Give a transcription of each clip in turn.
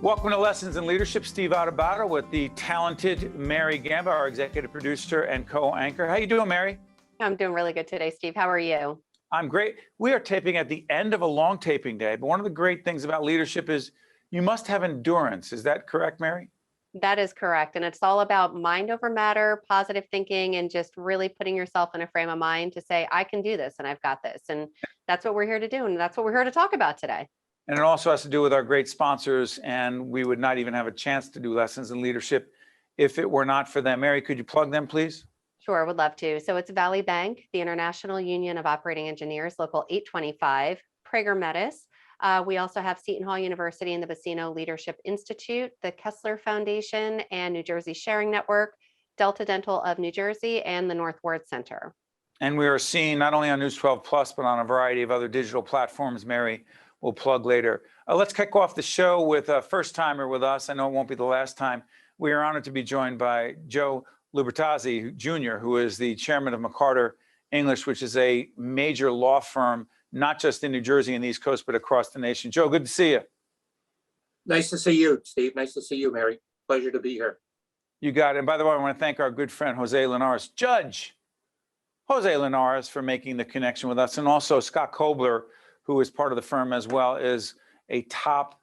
Welcome to Lessons in Leadership. Steve Adubato with the talented Mary Gamba, our executive producer and co-anchor. How you doing, Mary? I'm doing really good today, Steve. How are you? I'm great. We are taping at the end of a long taping day, but one of the great things about leadership is you must have endurance. Is that correct, Mary? That is correct. And it's all about mind over matter, positive thinking, and just really putting yourself in a frame of mind to say, I can do this and I've got this. And that's what we're here to do. And that's what we're here to talk about today. And it also has to do with our great sponsors, and we would not even have a chance to do Lessons in Leadership if it were not for them. Mary, could you plug them, please? Sure, would love to. So it's Valley Bank, the International Union of Operating Engineers, Local 825, Prager Metis. We also have Seton Hall University and the BUCCINO Leadership Institute, the KESSLER Foundation and New Jersey Sharing Network, Delta Dental of New Jersey, and the North Ward Center. And we are seen not only on News 12 Plus, but on a variety of other digital platforms. Mary will plug later. Let's kick off the show with a first timer with us. I know it won't be the last time. We are honored to be joined by Joe Lubertazzi Jr., who is the chairman of McCarter English, which is a major law firm, not just in New Jersey and the East Coast, but across the nation. Joe, good to see you. Nice to see you, Steve. Nice to see you, Mary. Pleasure to be here. You got it. And by the way, I want to thank our good friend, Jose Linares, Judge Jose Linares, for making the connection with us. And also Scott Kobler, who is part of the firm as well, is a top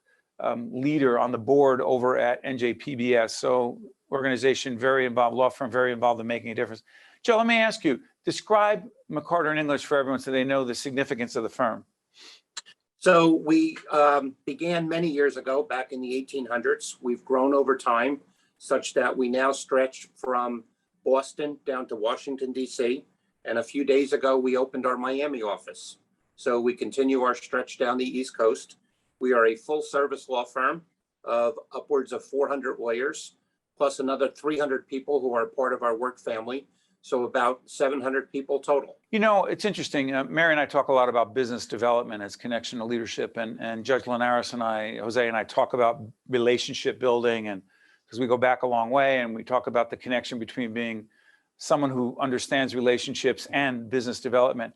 leader on the board over at NJPBS. So organization very involved, law firm very involved in making a difference. Joe, let me ask you, describe McCarter English for everyone so they know the significance of the firm. So we began many years ago, back in the 1800s. We've grown over time such that we now stretch from Boston down to Washington, D.C. And a few days ago, we opened our Miami office. So we continue our stretch down the East Coast. We are a full service law firm of upwards of 400 lawyers, plus another 300 people who are part of our work family. So about 700 people total. You know, it's interesting. Mary and I talk a lot about business development as connection to leadership, and Judge Linares and I, Jose and I, talk about relationship building, and because we go back a long way, and we talk about the connection between being someone who understands relationships and business development.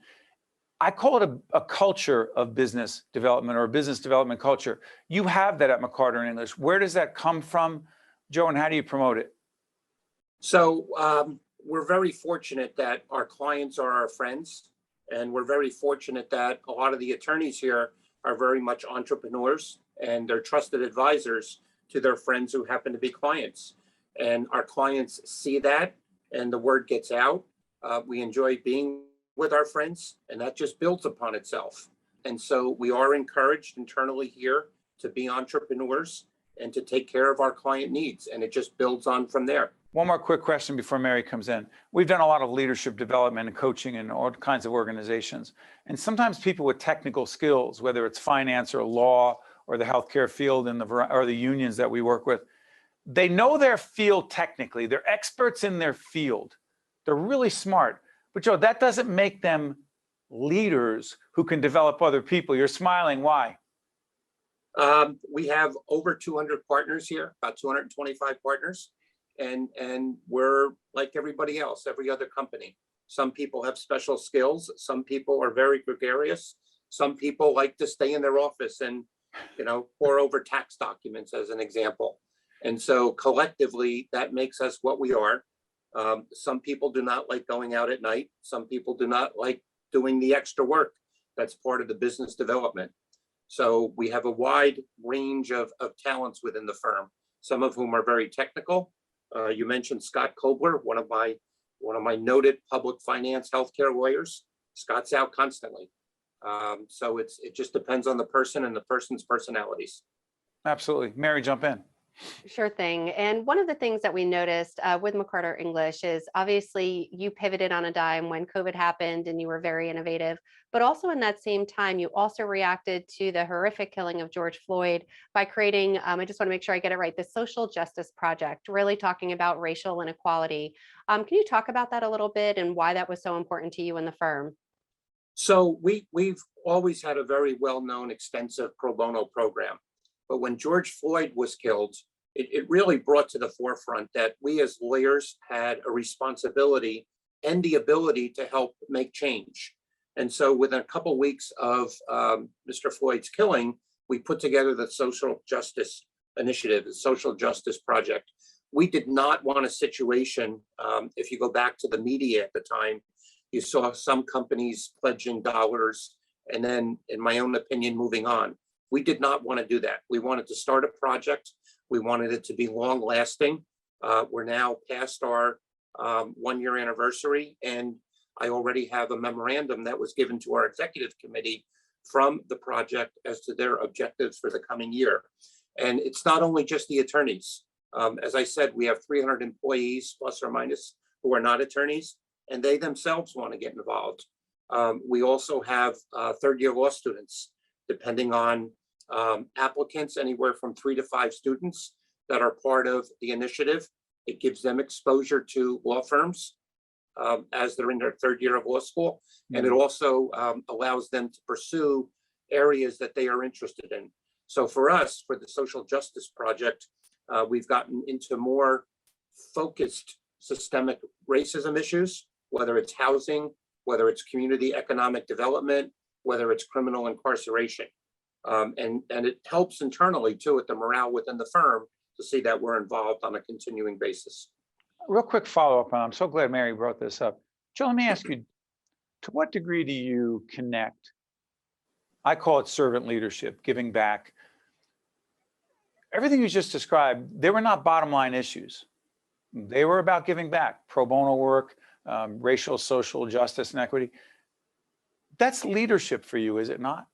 I call it a culture of business development, or a business development culture. You have that at McCarter English. Where does that come from, Joe, and how do you promote it? So we're very fortunate that our clients are our friends, and we're very fortunate that a lot of the attorneys here are very much entrepreneurs, and they're trusted advisors to their friends who happen to be clients. And our clients see that, and the word gets out. We enjoy being with our friends, and that just builds upon itself. And so we are encouraged internally here to be entrepreneurs and to take care of our client needs, and it just builds on from there. One more quick question before Mary comes in. We've done a lot of leadership development and coaching in all kinds of organizations. And sometimes people with technical skills, whether it's finance or law or the healthcare field and or the unions that we work with, they know their field technically. They're experts in their field. They're really smart. But Joe, that doesn't make them leaders who can develop other people. You're smiling, why? We have over 200 partners here, about 225 partners. And we're like everybody else, every other company. Some people have special skills. Some people are very gregarious. Some people like to stay in their office and, pore over tax documents, as an example. And so collectively, that makes us what we are. Some people do not like going out at night. Some people do not like doing the extra work that's part of the business development. So we have a wide range of talents within the firm, some of whom are very technical. You mentioned Scott Kobler, one of my noted public finance healthcare lawyers. Scott's out constantly. So it just depends on the person and the person's personalities. Absolutely. Mary, jump in. Sure thing. And one of the things that we noticed with McCarter English is obviously you pivoted on a dime when COVID happened and you were very innovative, but also in that same time, you also reacted to the horrific killing of George Floyd by creating, I just want to make sure I get it right, the Social Justice Project, really talking about racial inequality. Can you talk about that a little bit and why that was so important to you and the firm? So we've always had a very well-known extensive pro bono program. But when George Floyd was killed, it really brought to the forefront that we as lawyers had a responsibility and the ability to help make change. And so within a couple of weeks of Mr. Floyd's killing, we put together the Social Justice initiative, the social justice project. We did not want a situation, if you go back to the media at the time, you saw some companies pledging dollars and then, in my own opinion, moving on. We did not want to do that. We wanted to start a project. We wanted it to be long lasting. We're now past our 1-year anniversary, and I already have a memorandum that was given to our executive committee from the project as to their objectives for the coming year. And it's not only just the attorneys. As I said, we have 300 employees plus or minus who are not attorneys, and they themselves want to get involved. We also have third-year law students, depending on applicants, anywhere from 3 to 5 students that are part of the initiative. It gives them exposure to law firms as they're in their 3rd year of law school. And it also allows them to pursue areas that they are interested in. So for us, for the Social Justice Project, we've gotten into more focused systemic racism issues, whether it's housing, whether it's community economic development, whether it's criminal incarceration. And it helps internally too with the morale within the firm to see that we're involved on a continuing basis. Real quick follow-up, and I'm so glad Mary brought this up. Joe, let me ask you, to what degree do you connect? I call it servant leadership, giving back. Everything you just described, they were not bottom line issues. They were about giving back, pro bono work, racial, social justice and equity. That's leadership for you, is it not?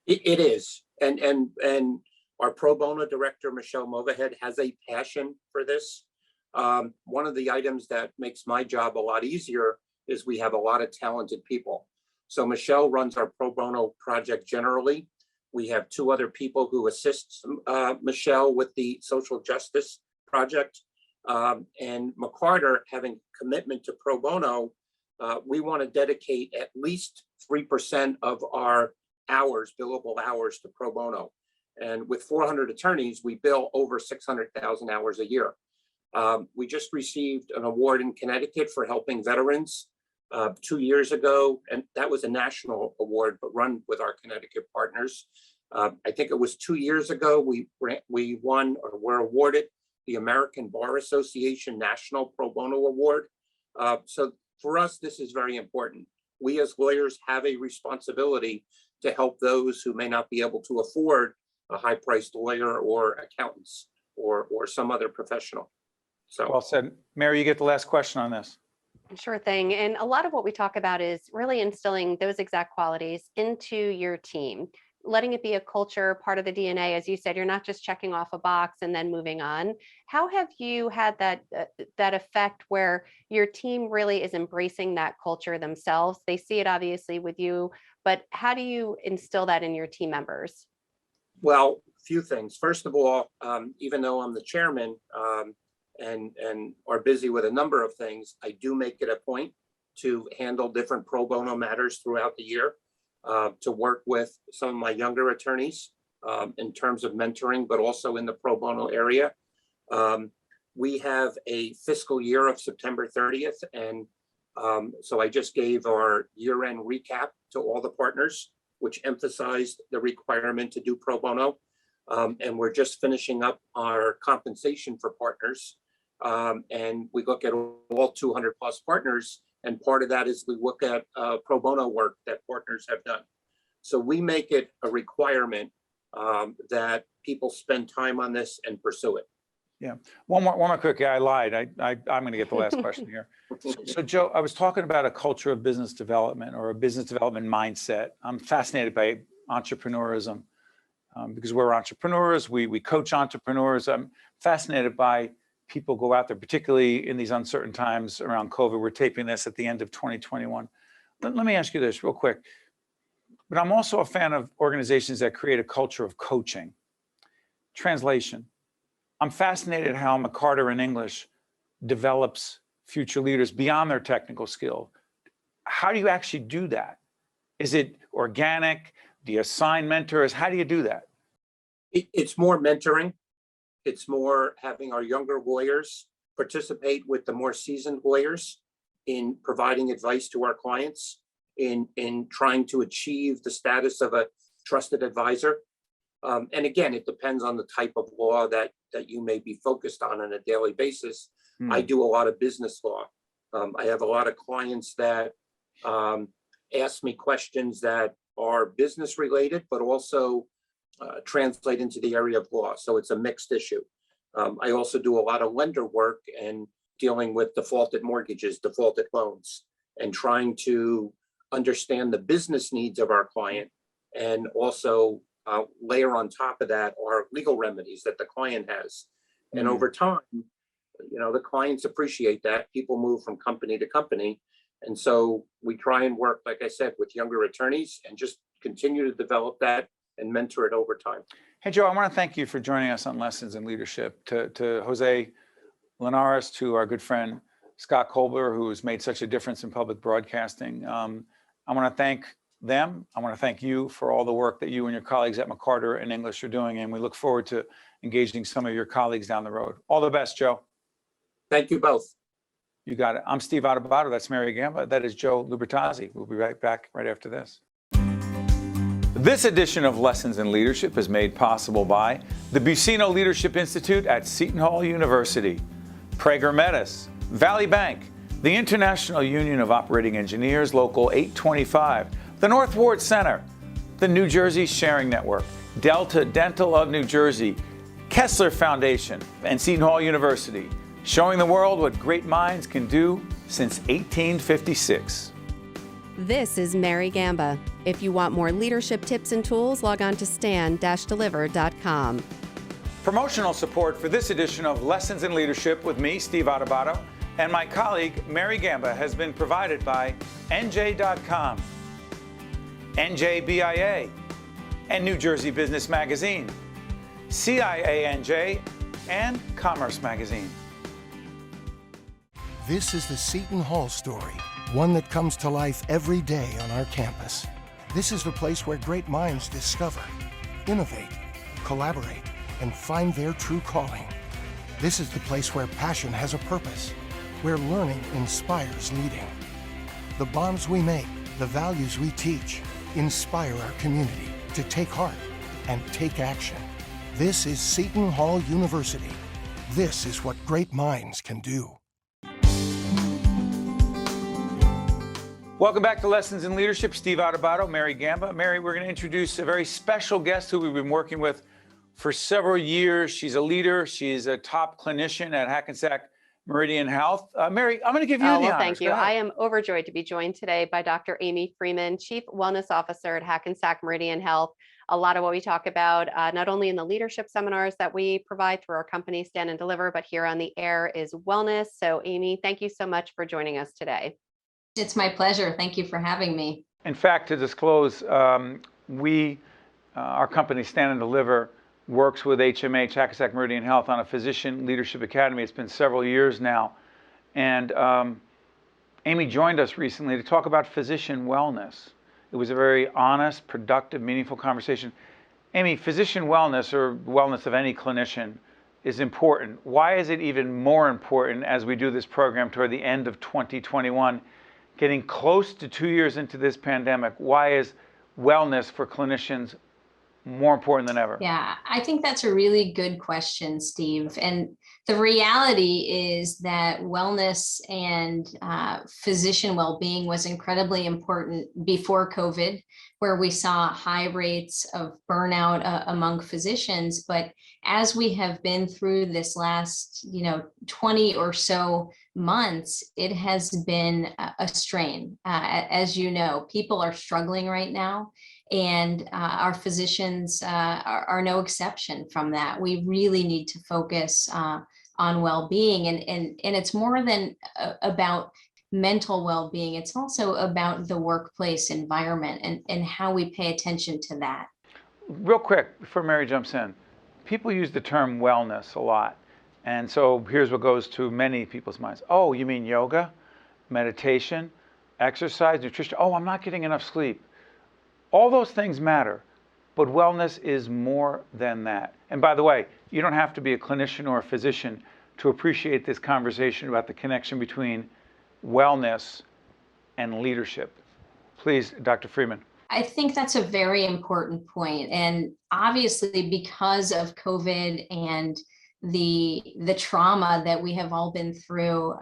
It is. And our pro bono director, Michelle Movahead, has a passion for this. One of the items that makes my job a lot easier is we have a lot of talented people. So Michelle runs our pro bono project generally. We have 2 other people who assist Michelle with the social justice project. And McCarter, having commitment to pro bono, we want to dedicate at least 3% of our hours, billable hours, to pro bono. And with 400 attorneys, we bill over 600,000 hours a year. We just received an award in Connecticut for helping veterans 2 years ago, and that was a national award, but run with our Connecticut partners. I think it was 2 years ago, we won or were awarded the American Bar Association National Pro Bono Award. So for us, this is very important. We as lawyers have a responsibility to help those who may not be able to afford a high-priced lawyer or accountants or some other professional. So Well said. Mary, you get the last question on this. Sure thing. And a lot of what we talk about is really instilling those exact qualities into your team, letting it be a culture, part of the DNA. As you said, you're not just checking off a box and then moving on. How have you had that effect where your team really is embracing that culture themselves? They see it obviously with you, but how do you instill that in your team members? well, a few things. First of all, even though I'm the chairman and are busy with a number of things, I do make it a point to handle different pro bono matters throughout the year, to work with some of my younger attorneys in terms of mentoring, but also in the pro bono area. We have a fiscal year of September 30th. And so I just gave our year-end recap to all the partners, which emphasized the requirement to do pro bono. And we're just finishing up our compensation for partners. And we look at all 200 plus partners. And part of that is we look at pro bono work that partners have done. So we make it a requirement that people spend time on this and pursue it. Yeah. One more quick. I lied. I'm going to get the last question here. So Joe, I was talking about a culture of business development or a business development mindset. I'm fascinated by entrepreneurism because we're entrepreneurs. We coach entrepreneurs. I'm fascinated by people go out there, particularly in these uncertain times around COVID. We're taping this at the end of 2021. Let me ask you this real quick. But I'm also a fan of organizations that create a culture of coaching. Translation. I'm fascinated how McCarter English develops future leaders beyond their technical skill. How do you actually do that? Is it organic? Do you assign mentors? How do you do that? It's more mentoring. It's more having our younger lawyers participate with the more seasoned lawyers in providing advice to our clients, in trying to achieve the status of a trusted advisor. And again, it depends on the type of law that you may be focused on a daily basis. I do a lot of business law. I have a lot of clients that ask me questions that are business related, but also translate into the area of law. So it's a mixed issue. I also do a lot of lender work and dealing with defaulted mortgages, defaulted loans, and trying to understand the business needs of our client, and also layer on top of that are legal remedies that the client has. And over time, the clients appreciate that. People move from company to company. And so we try and work, like I said, with younger attorneys and just continue to develop that and mentor it over time. Hey, Joe, I want to thank you for joining us on Lessons in Leadership. To Jose Linares, to our good friend Scott Colbert, who has made such a difference in public broadcasting. I want to thank them. I want to thank you for all the work that you and your colleagues at McCarter and English are doing. And we look forward to engaging some of your colleagues down the road. All the best, Joe. Thank you both. You got it. I'm Steve Adubato. That's Mary Gamba. That is Joe Lubertazzi. We'll be right back right after this. This edition of Lessons in Leadership is made possible by the BUCCINO Leadership Institute at Seton Hall University, Prager Metis, Valley Bank, the International Union of Operating Engineers, Local 825, the North Ward Center, the New Jersey Sharing Network, Delta Dental of New Jersey, KESSLER Foundation, and Seton Hall University, showing the world what great minds can do since 1856. This is Mary Gamba. If you want more leadership tips and tools, log on to stand-deliver.com. Promotional support for this edition of Lessons in Leadership with me, Steve Adubato, and my colleague, Mary Gamba, has been provided by NJ.com, NJBIA, and New Jersey Business Magazine, CIANJ, and Commerce Magazine. This is the Seton Hall story, one that comes to life every day on our campus. This is the place where great minds discover, innovate, collaborate, and find their true calling. This is the place where passion has a purpose, where learning inspires leading. The bonds we make, the values we teach, inspire our community to take heart and take action. This is Seton Hall University. This is what great minds can do. Welcome back to Lessons in Leadership. Steve Adubato, Mary Gamba. Mary, we're going to introduce a very special guest who we've been working with for several years. She's a leader. She's a top clinician at Hackensack Meridian Health. Mary, I'm going to give you the honors. Thank you. I am overjoyed to be joined today by Dr. Amy Frieman, Chief Wellness Officer at Hackensack Meridian Health. A lot of what we talk about, not only in the leadership seminars that we provide through our company, Stand and Deliver, but here on the air is wellness. So Amy, thank you so much for joining us today. It's my pleasure. Thank you for having me. In fact, to disclose, our company, Stand and Deliver, works with HMH, Hackensack Meridian Health, on a Physician Leadership Academy. It's been several years now. And Amy joined us recently to talk about physician wellness. It was a very honest, productive, meaningful conversation. Amy, physician wellness, or wellness of any clinician, is important. Why is it even more important as we do this program toward the end of 2021? Getting close to 2 years into this pandemic, why is wellness for clinicians more important than ever? Yeah, I think that's a really good question, Steve. And the reality is that wellness and physician well-being was incredibly important before COVID, where we saw high rates of burnout among physicians. But as we have been through this last, 20 or so months, it has been a strain. As you know, people are struggling right now. And our physicians are no exception from that. We really need to focus on well-being, and it's more than about mental well-being. It's also about the workplace environment and how we pay attention to that. Real quick, before Mary jumps in, people use the term wellness a lot. And so here's what goes to many people's minds. Oh, you mean yoga, meditation, exercise, nutrition? Oh, I'm not getting enough sleep. All those things matter, but wellness is more than that. And by the way, you don't have to be a clinician or a physician to appreciate this conversation about the connection between wellness and leadership. Please, Dr. Frieman. I think that's a very important point. And obviously, because of COVID and the trauma that we have all been through,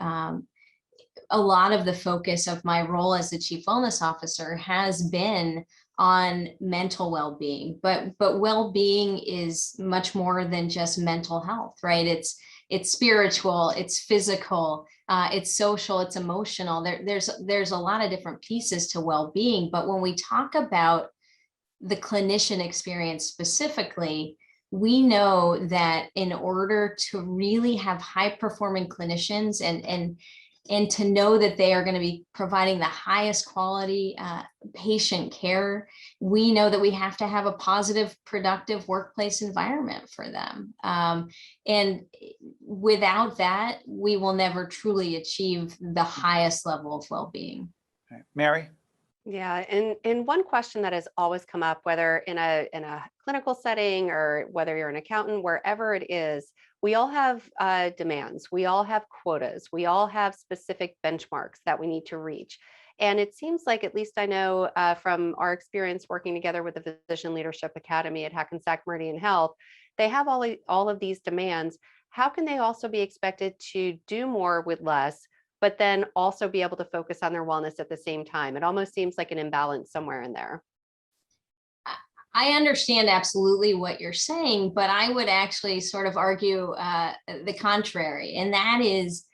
a lot of the focus of my role as the Chief Wellness Officer has been on mental well-being, but well-being is much more than just mental health, right? It's spiritual, it's physical, it's social, it's emotional. There's a lot of different pieces to well-being, but when we talk about the clinician experience specifically, we know that in order to really have high-performing clinicians and to know that they are going to be providing the highest quality patient care, we know that we have to have a positive, productive workplace environment for them. And without that, we will never truly achieve the highest level of well-being. Okay. Mary? Yeah, and one question that has always come up, whether in a clinical setting or whether you're an accountant, wherever it is, we all have demands, we all have quotas, we all have specific benchmarks that we need to reach. And it seems like, at least I know from our experience working together with the Physician Leadership Academy at Hackensack Meridian Health, they have all of these demands. How can they also be expected to do more with less, but then also be able to focus on their wellness at the same time? It almost seems like an imbalance somewhere in there. I understand absolutely what you're saying, but I would actually sort of argue the contrary. And that is,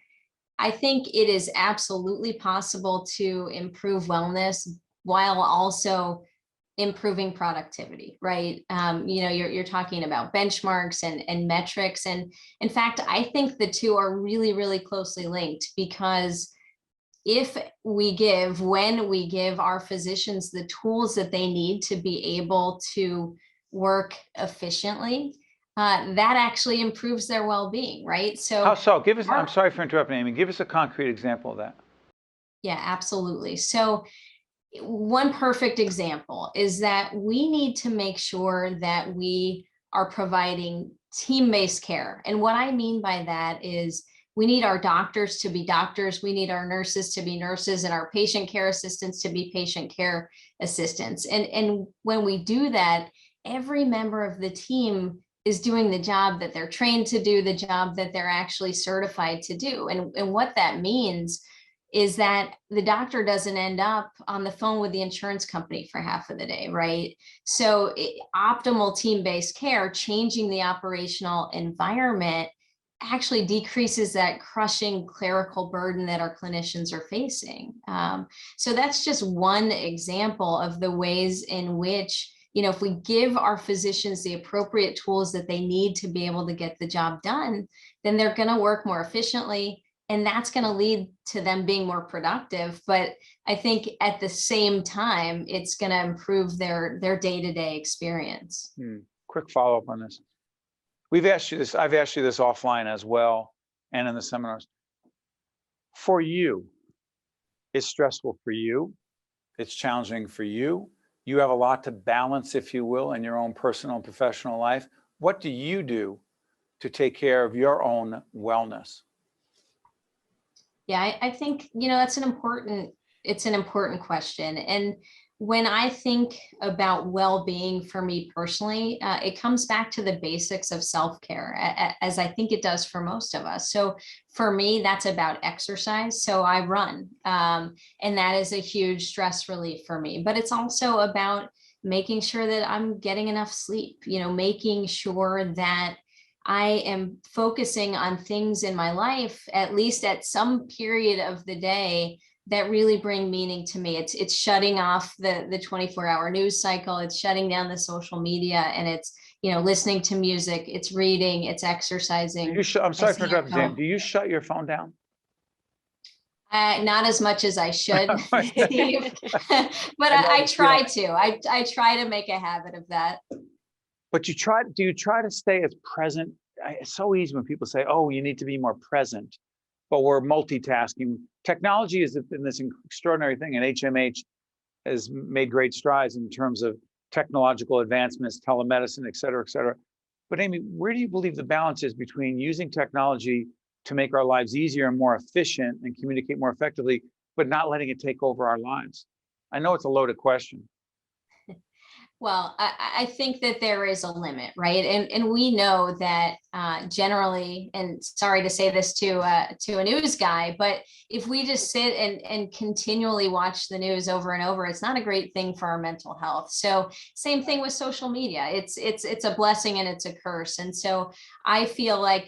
I think it is absolutely possible to improve wellness while also improving productivity, right? You're talking about benchmarks and metrics. And in fact, I think the two are really, really closely linked, because when we give our physicians the tools that they need to be able to work efficiently, that actually improves their well-being, right? So How so? Give us, I'm sorry for interrupting, Amy. Give us a concrete example of that. Yeah, absolutely. So one perfect example is that we need to make sure that we are providing team-based care. And what I mean by that is we need our doctors to be doctors, we need our nurses to be nurses, and our patient care assistants to be patient care assistants. And when we do that, every member of the team is doing the job that they're trained to do, the job that they're actually certified to do. And what that means is that the doctor doesn't end up on the phone with the insurance company for half of the day, right? So optimal team-based care, changing the operational environment, actually decreases that crushing clerical burden that our clinicians are facing. So that's just one example of the ways in which, if we give our physicians the appropriate tools that they need to be able to get the job done, then they're going to work more efficiently. And that's going to lead to them being more productive. But I think at the same time, it's going to improve their day-to-day experience. Quick follow-up on this. We've asked you this, I've asked you this offline as well, and in the seminars. For you, it's stressful for you, it's challenging for you. You have a lot to balance, if you will, in your own personal and professional life. What do you do to take care of your own wellness? Yeah, I think, it's an important question. And when I think about well-being for me personally, it comes back to the basics of self-care, as I think it does for most of us. So for me, that's about exercise. So I run, and that is a huge stress relief for me. But it's also about making sure that I'm getting enough sleep, making sure that I am focusing on things in my life, at least at some period of the day, that really bring meaning to me. It's shutting off the 24-hour news cycle. It's shutting down the social media, and it's, listening to music. It's reading. It's exercising. I'm sorry for interrupting, Jane. Do you shut your phone down? Not as much as I should, Steve. But I try to. I try to make a habit of that. But do you try to stay as present? It's so easy when people say, oh, you need to be more present, but we're multitasking. Technology has been this extraordinary thing, and HMH has made great strides in terms of technological advancements, telemedicine, et cetera, et cetera. But Amy, where do you believe the balance is between using technology to make our lives easier and more efficient and communicate more effectively, but not letting it take over our lives? I know it's a loaded question. Well, I think that there is a limit, right? And we know that generally, and sorry to say this to a news guy, but if we just sit and continually watch the news over and over, it's not a great thing for our mental health. So same thing with social media. It's a blessing and it's a curse. And so I feel like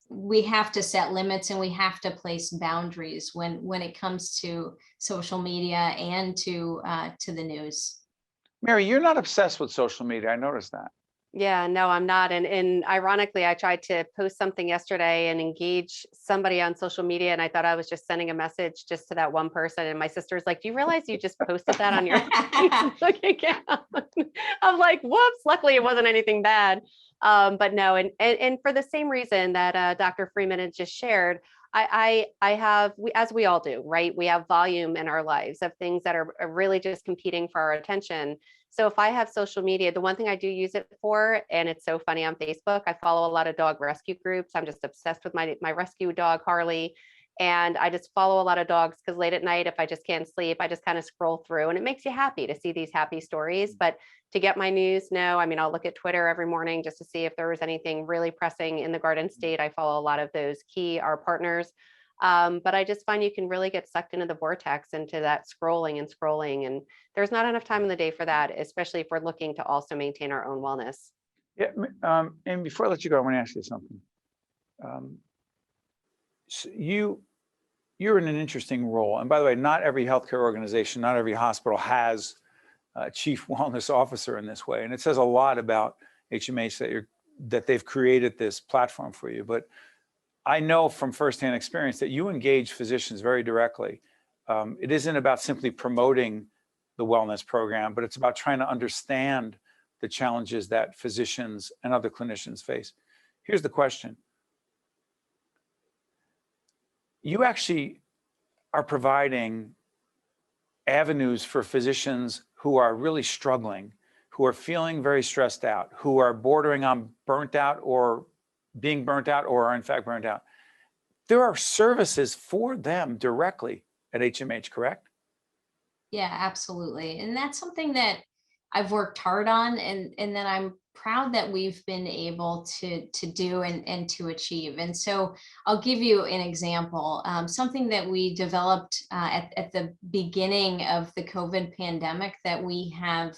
we have to set limits and we have to place boundaries when it comes to social media and to the news. Mary, you're not obsessed with social media. I noticed that. Yeah, no, I'm not. And ironically, I tried to post something yesterday and engage somebody on social media. And I thought I was just sending a message just to that one person. And my sister's like, do you realize you just posted that on your Facebook account? I'm like, whoops, luckily it wasn't anything bad. But no, and for the same reason that Dr. Frieman had just shared, I have, as we all do, right? We have volume in our lives of things that are really just competing for our attention. So if I have social media, the one thing I do use it for, and it's so funny on Facebook, I follow a lot of dog rescue groups. I'm just obsessed with my rescue dog, Harley. And I just follow a lot of dogs because late at night, if I just can't sleep, I just kind of scroll through and it makes you happy to see these happy stories. But to get my news, no, I mean, I'll look at Twitter every morning just to see if there was anything really pressing in the Garden State. I follow a lot of those our partners. But I just find you can really get sucked into the vortex, into that scrolling. And there's not enough time in the day for that, especially if we're looking to also maintain our own wellness. Yeah, and before I let you go, I want to ask you something. So you're in an interesting role. And by the way, not every healthcare organization, not every hospital has a chief wellness officer in this way. And it says a lot about HMH that they've created this platform for you. But I know from firsthand experience that you engage physicians very directly. It isn't about simply promoting the wellness program, but it's about trying to understand the challenges that physicians and other clinicians face. Here's the question. You actually are providing avenues for physicians who are really struggling, who are feeling very stressed out, who are bordering on burnt out or being burnt out or are in fact burnt out. There are services for them directly at HMH, correct? Yeah, absolutely. And that's something that I've worked hard on and that I'm proud that we've been able to do and to achieve. And so I'll give you an example. Something that we developed at the beginning of the COVID pandemic that we have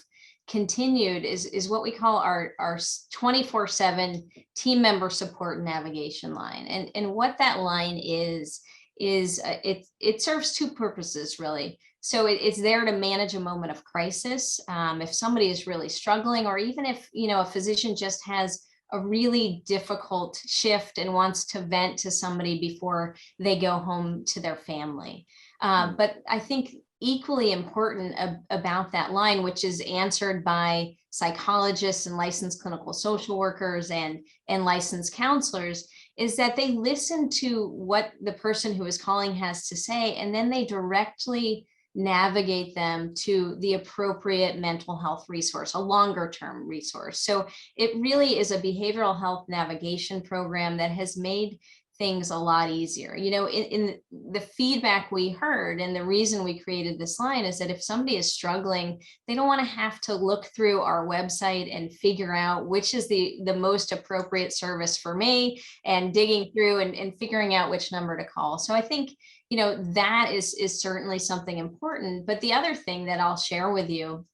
continued is what we call our 24/7 team member support navigation line. And what that line is it serves two purposes, really. So it's there to manage a moment of crisis. If somebody is really struggling, or even if, a physician just has a really difficult shift and wants to vent to somebody before they go home to their family. But I think equally important about that line, which is answered by psychologists and licensed clinical social workers and licensed counselors, is that they listen to what the person who is calling has to say, and then they directly navigate them to the appropriate mental health resource, a longer term resource. So it really is a behavioral health navigation program that has made things a lot easier. In the feedback we heard, and the reason we created this line is that if somebody is struggling, they don't want to have to look through our website and figure out which is the most appropriate service for me, and digging through and figuring out which number to call. So I think, that is certainly something important. But the other thing that I'll share with you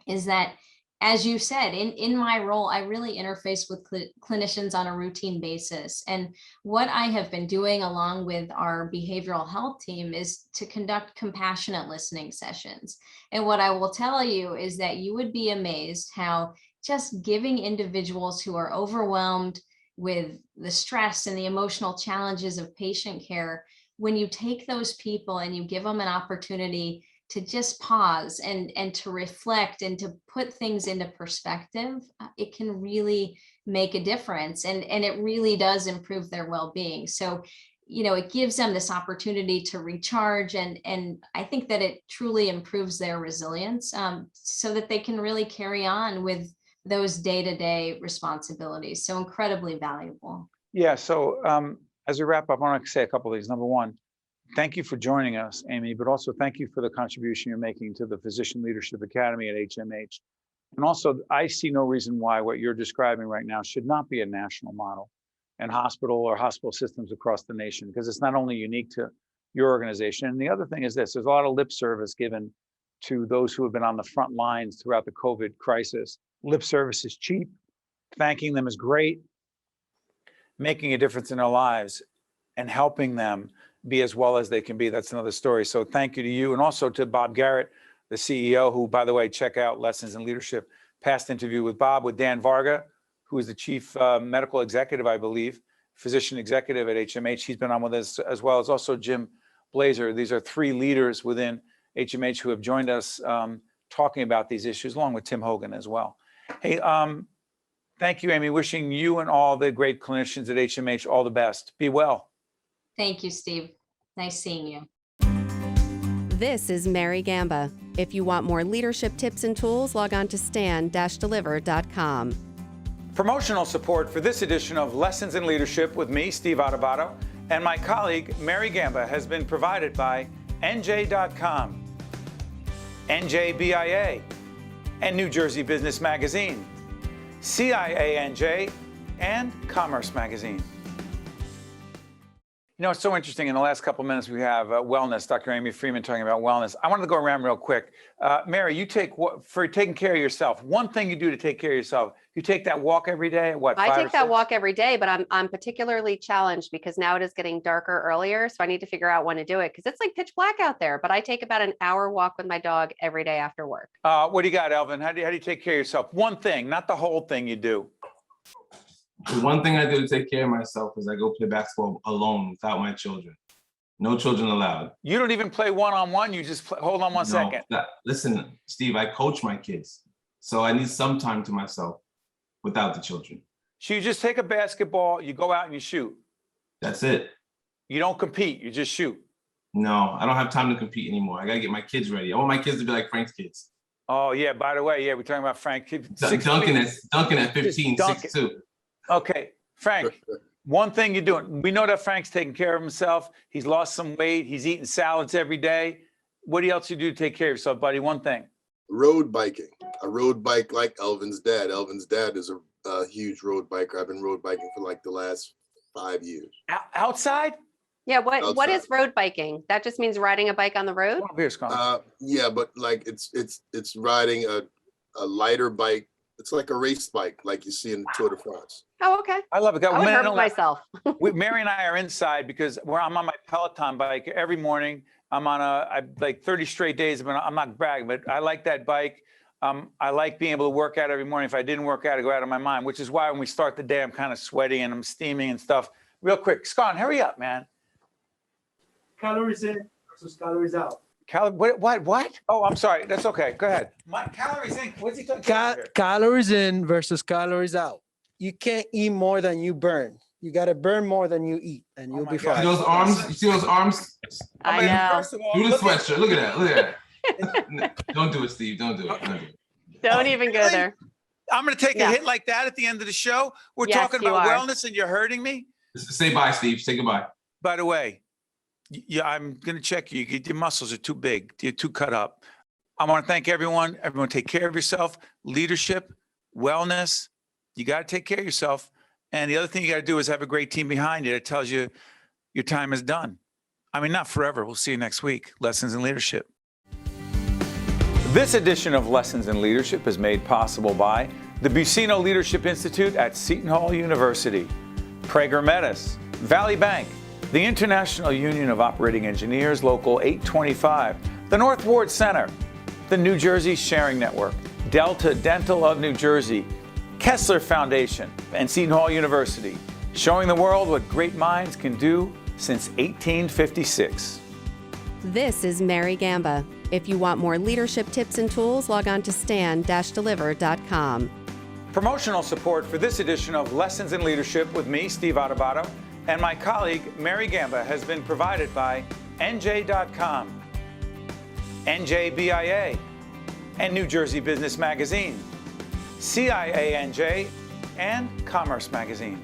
is that, as you said, in my role, I really interface with clinicians on a routine basis. And what I have been doing along with our behavioral health team is to conduct compassionate listening sessions. And what I will tell you is that you would be amazed how just giving individuals who are overwhelmed with the stress and the emotional challenges of patient care, when you take those people and you give them an opportunity to just pause and to reflect and to put things into perspective, it can really make a difference. And it really does improve their well-being. So, it gives them this opportunity to recharge. And I think that it truly improves their resilience, so that they can really carry on with those day-to-day responsibilities. So incredibly valuable. Yeah, so as we wrap up, I want to say a couple of things. Number one, thank you for joining us, Amy, but also thank you for the contribution you're making to the Physician Leadership Academy at HMH. And also, I see no reason why what you're describing right now should not be a national model and hospital systems across the nation, because it's not only unique to your organization. And the other thing is this, there's a lot of lip service given to those who have been on the front lines throughout the COVID crisis. Lip service is cheap. Thanking them is great. Making a difference in their lives and helping them be as well as they can be, that's another story. So thank you to you, and also to Bob Garrett, the CEO, who, by the way, check out Lessons in Leadership, past interview with Bob, with Dan Varga, who is the chief medical executive, I believe, physician executive at HMH. He's been on with us, as well as also Jim Blazer. These are three leaders within HMH who have joined us talking about these issues, along with Tim Hogan as well. Hey, thank you, Amy. Wishing you and all the great clinicians at HMH all the best. Be well. Thank you, Steve. Nice seeing you. This is Mary Gamba. If you want more leadership tips and tools, log on to stand-deliver.com. Promotional support for this edition of Lessons in Leadership with me, Steve Adubato, and my colleague, Mary Gamba, has been provided by NJ.com, NJBIA, and New Jersey Business Magazine, CIANJ, and Commerce Magazine. You know, it's so interesting. In the last couple of minutes, we have wellness, Dr. Amy Frieman talking about wellness. I wanted to go around real quick. Mary, you for taking care of yourself, one thing you do to take care of yourself, you take that walk every day at what, 5 I or take that 6? walk every day, but I'm particularly challenged because now it is getting darker earlier. So I need to figure out when to do it because it's like pitch black out there. But I take about an hour walk with my dog every day after work. What do you got, Elvin? How do you take care of yourself? One thing, not the whole thing you do. The one thing I do to take care of myself is I go play basketball alone without my children. No children allowed. You don't even play one-on-one. You just play, hold on one second. Listen, Steve, I coach my kids, so I need some time to myself without the children. So you just take a basketball, you go out and you shoot. That's it. You don't compete, you just shoot. No, I don't have time to compete anymore. I gotta get my kids ready. I want my kids to be like Frank's kids. Oh yeah, by the way, yeah, we're talking about Frank. Duncan at 15, 6'2". Okay, Frank, one thing you're doing. We know that Frank's taking care of himself. He's lost some weight. He's eating salads every day. What else do you do to take care of yourself, buddy? One thing. Road biking. I road bike like Elvin's dad. Elvin's dad is a huge road biker. I've been road biking for like the last 5 years. Outside? Yeah, what Outside. is road biking? That just means riding a bike on the road? Beer, Scott. Yeah, but like it's riding a lighter bike. It's like a race bike, like you see in the Tour de France. Oh, okay. I love it. I would hurt myself. Mary and I are inside because I'm on my Peloton bike every morning. I'm on like 30 straight days, but I'm not bragging, but I like that bike. I like being able to work out every morning. If I didn't work out, I go out of my mind, which is why when we start the day, I'm kind of sweaty and I'm steaming and stuff. Real quick, Scott, hurry up, man. Calories in versus calories out. What? Oh, I'm sorry. That's okay. Go ahead. My calories in. What's he talking about here? Calories in versus calories out. You can't eat more than you burn. You got to burn more than you eat, and you'll be You see fine. those arms? You see those arms? I know. First of all, Do the look at- sweatshirt. Look at that. Don't do it, Steve. Don't do it. Don't do it. Don't even go there. I'm going to take Yeah. a hit like that at the end of the show. We're Yes, talking you about are. wellness and you're hurting me. Say bye, Steve. Say goodbye. By the way, I'm going to check you. Your muscles are too big. You're too cut up. I want to thank everyone. Everyone take care of yourself. Leadership, wellness. You got to take care of yourself. And the other thing you got to do is have a great team behind you that tells you your time is done. I mean, not forever. We'll see you next week. Lessons in Leadership. This edition of Lessons in Leadership is made possible by the BUCCINO Leadership Institute at Seton Hall University, Prager Metis, Valley Bank, the International Union of Operating Engineers, Local 825, the North Ward Center, the New Jersey Sharing Network, Delta Dental of New Jersey, KESSLER Foundation, and Seton Hall University, showing the world what great minds can do since 1856. This is Mary Gamba. If you want more leadership tips and tools, log on to stand-deliver.com. Promotional support for this edition of Lessons in Leadership with me, Steve Adubato, and my colleague, Mary Gamba, has been provided by NJ.com, NJBIA, and New Jersey Business Magazine, CIANJ, and Commerce Magazine.